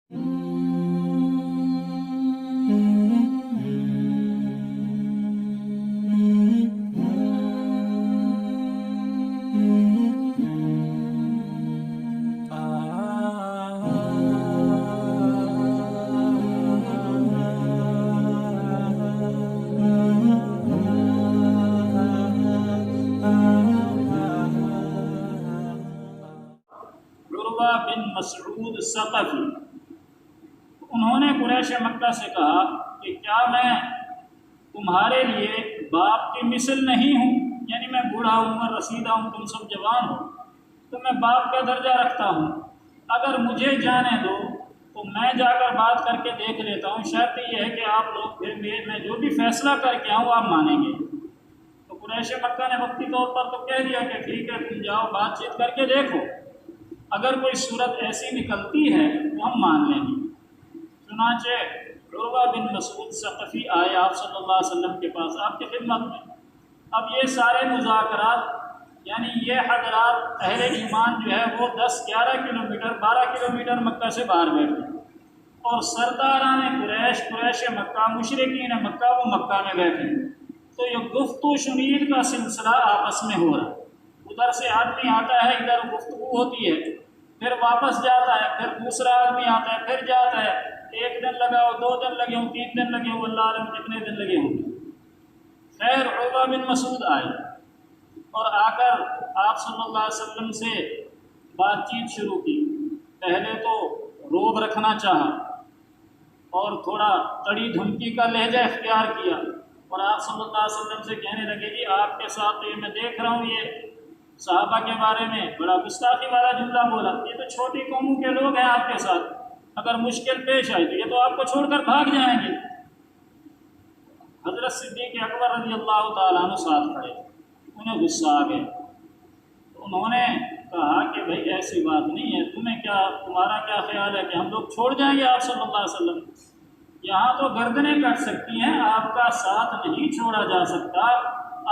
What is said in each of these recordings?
عروہ بن مسعود ثقفی، انہوں نے قریش مکہ سے کہا کہ کیا میں تمہارے لیے باپ کی مثل نہیں ہوں؟ یعنی میں بوڑھا ہوں اور رسیدہ ہوں، تم سب جوان ہو، تو میں باپ کا درجہ رکھتا ہوں، اگر مجھے جانے دو تو میں جا کر بات کر کے دیکھ لیتا ہوں، شرط یہ ہے کہ آپ لوگ پھر میں جو بھی فیصلہ کر کے آؤں آپ مانیں گے۔ تو قریش مکہ نے وقتی طور پر تو کہہ دیا کہ ٹھیک ہے تم جاؤ بات چیت کر کے دیکھو، اگر کوئی صورت ایسی نکلتی ہے تو ہم مان لیں گے۔ چنانچہ عروہ بن مسعود ثقفی آئے آپ صلی اللہ علیہ وسلم کے پاس، آپ کی خدمت میں۔ اب یہ سارے مذاکرات، یعنی یہ حضرات اہل ایمان جو ہے وہ 10-11 کلومیٹر 12 کلومیٹر مکہ سے باہر بیٹھے، اور سرداران قریش مکہ، مشرکین مکہ وہ مکہ میں بیٹھے، تو یہ گفت و شنید کا سلسلہ آپس میں ہو رہا ہے۔ ادھر سے آدمی آتا ہے، ادھر گفتگو ہوتی ہے، پھر واپس جاتا ہے، پھر دوسرا آدمی آتا ہے، پھر جاتا ہے، 1 دن لگا ہو، 2 دن لگے ہوں، 3 دن لگے ہوں، اللہ عالم کتنے دن لگے ہوں گے۔ خیر عروہ بن مسعود آئے اور آ کر آپ صلی اللہ علیہ وسلم سے بات چیت شروع کی۔ پہلے تو روب رکھنا چاہا اور تھوڑا کڑی دھمکی کا لہجہ اختیار کیا، اور آپ صلی اللہ علیہ وسلم سے کہنے لگے کہ آپ کے ساتھ یہ میں دیکھ رہا ہوں، یہ صحابہ کے بارے میں بڑا گستاخی والا جملہ بولا، یہ تو چھوٹی قوموں کے لوگ ہیں آپ کے ساتھ، اگر مشکل پیش آئی تو یہ تو آپ کو چھوڑ کر بھاگ جائیں گے۔ حضرت صدیق اکبر رضی اللہ تعالیٰ عنہ ساتھ کھڑے، انہیں غصہ آ گیا، تو انہوں نے کہا کہ بھائی ایسی بات نہیں ہے، تمہارا کیا خیال ہے کہ ہم لوگ چھوڑ جائیں گے آپ صلی اللہ علیہ وسلم؟ یہاں تو گردنیں کٹ سکتی ہیں، آپ کا ساتھ نہیں چھوڑا جا سکتا۔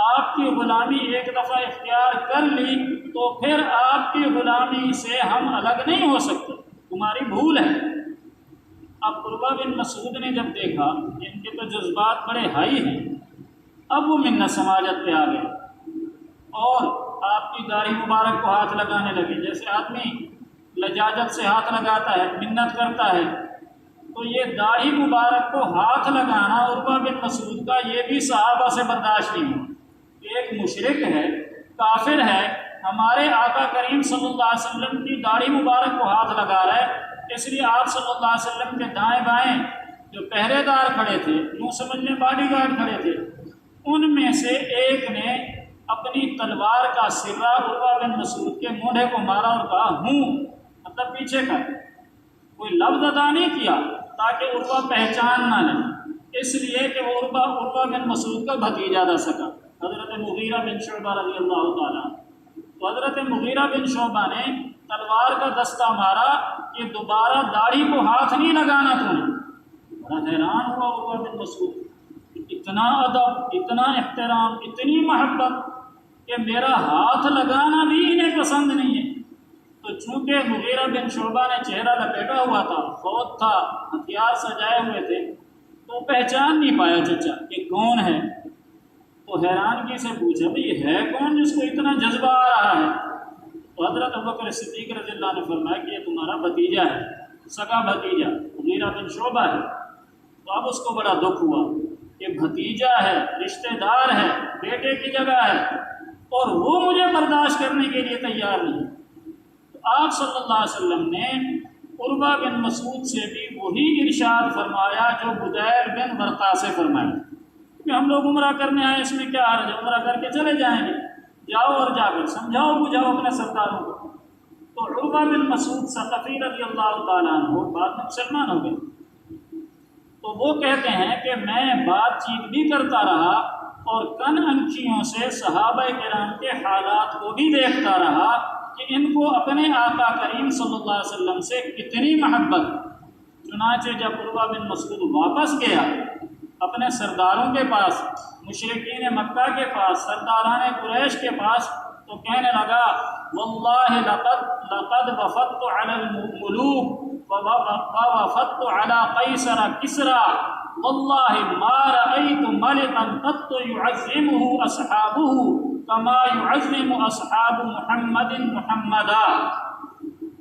آپ کی غلامی ایک دفعہ اختیار کر لی تو پھر آپ کی غلامی سے ہم الگ نہیں ہو سکتے، تمہاری بھول ہے۔ اب عروہ بن مسعود نے جب دیکھا کہ ان کے تو جذبات بڑے ہائی ہیں، اب وہ منت سماجت پہ آ گئے اور آپ کی داڑھی مبارک کو ہاتھ لگانے لگے، جیسے آدمی لجاجت سے ہاتھ لگاتا ہے، منت کرتا ہے، تو یہ داڑھی مبارک کو ہاتھ لگانا عروہ بن مسعود کا یہ بھی صحابہ سے برداشت نہیں ہوا۔ ایک مشرک ہے، کافر ہے، ہمارے آقا کریم صلی اللہ علیہ وسلم کی داڑھی مبارک کو ہاتھ لگا رہا ہے، اس لیے آپ صلی اللہ علیہ وسلم کے دائیں بائیں جو پہرے دار کھڑے تھے، یوں سمجھ لیں باڈی گارڈ کھڑے تھے، ان میں سے ایک نے اپنی تلوار کا سرہ عروہ بن مسعود کے مونڈھے کو مارا اور کہا ہوں، مطلب پیچھے کر، کوئی لفظ ادا نہیں کیا تاکہ عروہ پہچان نہ لے، اس لیے کہ وہ عروہ بن مسعود کا بھتیجا تھا سکا، حضرت مغیرہ بن شعبہ رضی اللہ تعالیٰ۔ تو حضرت مغیرہ بن شعبہ نے تلوار کا دستہ مارا کہ دوبارہ داڑھی کو ہاتھ نہیں لگانا تو نے۔ بڑا حیران ہوا عروہ بن مسعود، اتنا ادب، اتنا احترام، اتنی محبت کہ میرا ہاتھ لگانا بھی انہیں پسند نہیں ہے۔ تو چونکہ مغیرہ بن شعبہ نے چہرہ لپیٹا ہوا تھا، فوت تھا، ہتھیار سجائے ہوئے تھے، تو پہچان نہیں پایا چچا کہ کون ہے، تو حیرانگی سے پوچھا بھئی یہ ہے کون جس کو اتنا جذبہ آ رہا ہے؟ تو حضرت ابوبکر صدیق رضی اللہ عنہ نے فرمایا کہ یہ تمہارا بھتیجا ہے، سگا بھتیجا مغیرہ بن شعبہ ہے۔ تو اب اس کو بڑا دکھ ہوا کہ بھتیجا ہے، رشتہ دار ہے، بیٹے کی جگہ ہے، اور وہ مجھے برداشت کرنے کے لیے تیار نہیں۔ تو آپ صلی اللہ علیہ وسلم نے عروہ بن مسعود سے بھی وہی ارشاد فرمایا جو بدیل بن ورقا سے فرمایا کہ ہم لوگ عمرہ کرنے آئے، اس میں کیا حرج ہے، عمرہ کر کے چلے جائیں گے، جاؤ اور جا کر سمجھاؤ بجھاؤ اپنے سرداروں کو۔ تو عروہ بن مسعود ثقفی رضی اللہ تعالیٰ عنہ بعد میں مسلمان ہو گئے، تو وہ کہتے ہیں کہ میں بات چیت بھی کرتا رہا اور کن انکھیوں سے صحابہ کرام کے حالات کو بھی دیکھتا رہا کہ ان کو اپنے آقا کریم صلی اللہ علیہ وسلم سے کتنی محبت۔ چنانچہ جب عروہ بن مسعود واپس گیا اپنے سرداروں کے پاس، مشرکین مکہ کے پاس، سرداران قریش کے پاس، تو کہنے لگا واللہ لقد وفدت علی الملوک، ووفدت على قیصر کسرا واللہ ما رأیت ملکا قط يعظمه اصحابه كما يعظم اصحاب محمد محمدا۔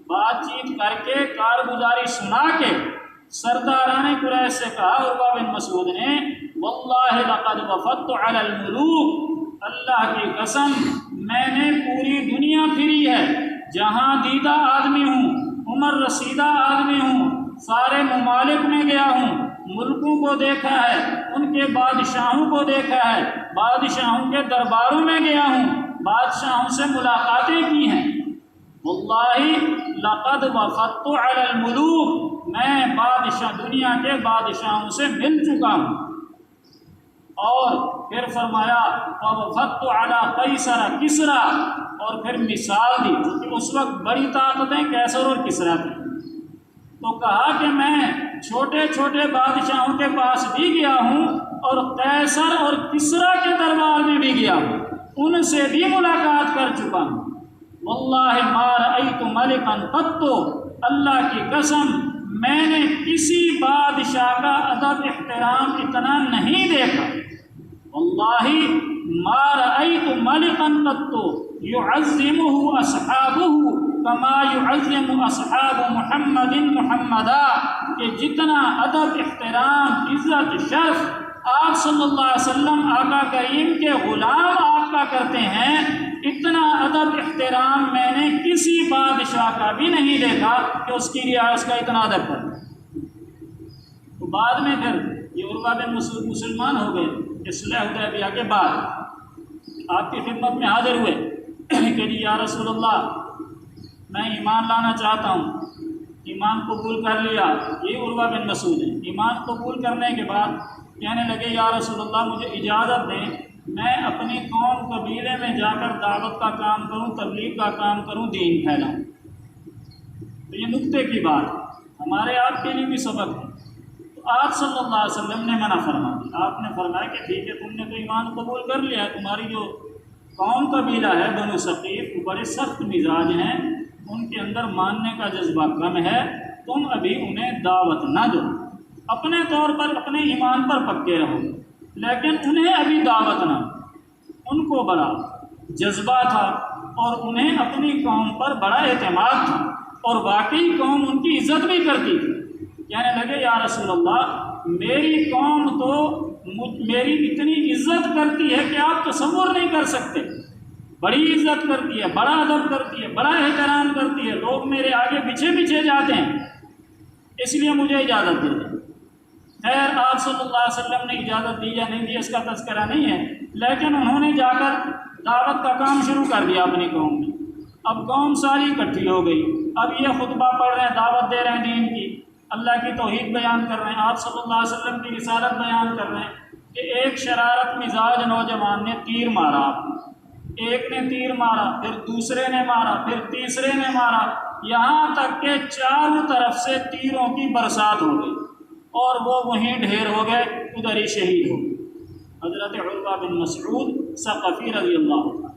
بات چیت کر کے کارگزاری سنا کے سرداران قریش سے کہا عروہ بن مسعود نے، واللہ لقد وفدت علی الملوک، اللہ کی قسم میں نے پوری دنیا پھری ہے، جہاں دیدہ آدمی ہوں، عمر رسیدہ آدمی ہوں، سارے ممالک میں گیا ہوں، ملکوں کو دیکھا ہے، ان کے بادشاہوں کو دیکھا ہے، بادشاہوں کے درباروں میں گیا ہوں، بادشاہوں سے ملاقاتیں کی ہیں۔ واللہ لقد وفدت علی الملوک، میں دنیا کے بادشاہوں سے مل چکا ہوں۔ اور پھر فرمایا وفدت علی قیصر کسرا، اور پھر مثال دی کہ اس وقت بڑی طاقتیں قیصر اور کسرا تھیں، تو کہا کہ میں چھوٹے چھوٹے بادشاہوں کے پاس بھی گیا ہوں اور قیصر اور کسرا کے دربار میں بھی گیا ہوں، ان سے بھی ملاقات کر چکا ہوں۔ واللہ ما رأیت ملکا قط، اللہ کی قسم میں نے کسی بادشاہ کا ادب احترام اتنا نہیں دیکھا۔ واللہ ما رأیت ملکا قط يعظمه اصحابه كما يعظم اصحاب محمد محمدا، کہ جتنا ادب احترام عزت شرف آپ صلی اللہ علیہ وسلم آقا کریم کے غلام آپ کا کرتے ہیں، اتنا ادب احترام میں نے کسی بادشاہ کا بھی نہیں دیکھا کہ اس کی رعایت کا اتنا ادب کرے۔ تو بعد میں پھر یہ عروہ بن مسعود مسلمان ہو گئے صلح حدیبیہ کے بعد، آپ کی خدمت میں حاضر ہوئے کہ جی یا رسول اللہ میں ایمان لانا چاہتا ہوں، ایمان قبول کر لیا۔ یہ عروہ بن مسعود ہے۔ ایمان قبول کرنے کے بعد کہنے لگے یا رسول اللہ مجھے اجازت دیں میں اپنی قوم قبیلے میں جا کر دعوت کا کام کروں، تبلیغ کا کام کروں، دین پھیلاؤں۔ تو یہ نکتے کی بات ہمارے آپ کے لیے بھی سبق ہے۔ تو آپ صلی اللہ علیہ وسلم نے منع فرما دی، آپ نے فرمایا کہ ٹھیک ہے تم نے تو ایمان قبول کر لیا، تمہاری جو قوم قبیلہ ہے بنو ثقیف وہ بڑے سخت مزاج ہیں، ان کے اندر ماننے کا جذبہ کم ہے، تم ابھی انہیں دعوت نہ دو، اپنے طور پر اپنے ایمان پر پکے رہو، لیکن انہیں ابھی دعوت نہ دو۔ ان کو بڑا جذبہ تھا اور انہیں اپنی قوم پر بڑا اعتماد تھا، اور واقعی قوم ان کی عزت بھی کرتی تھی۔ کہنے لگے یا رسول اللہ میری قوم تو میری اتنی عزت کرتی ہے کہ آپ تصور نہیں کر سکتے، بڑی عزت کرتی ہے، بڑا ادب کرتی ہے، بڑا احترام کرتی ہے، لوگ میرے آگے پیچھے پیچھے جاتے ہیں، اس لیے مجھے اجازت دے دیں۔ خیر آپ صلی اللہ علیہ وسلم نے اجازت دی یا نہیں دی اس کا تذکرہ نہیں ہے، لیکن انہوں نے جا کر دعوت کا کام شروع کر دیا اپنی قوم میں۔ اب قوم ساری اکٹھی ہو گئی، اب یہ خطبہ پڑھ رہے ہیں، دعوت دے رہے ہیں دین کی، اللہ کی توحید بیان کر رہے ہیں، آپ صلی اللہ علیہ وسلم کی رسالت بیان کر رہے ہیں کہ ایک شرارت مزاج نوجوان نے تیر مارا، ایک نے تیر مارا، پھر دوسرے نے مارا، پھر تیسرے نے مارا، یہاں تک کہ چاروں طرف سے تیروں کی برسات ہو گئی اور وہ وہیں ڈھیر ہو گئے، ادھر ہی شہید ہو گئے۔ حضرت عروہ بن مسعود ثقفی رضی اللہ عنہ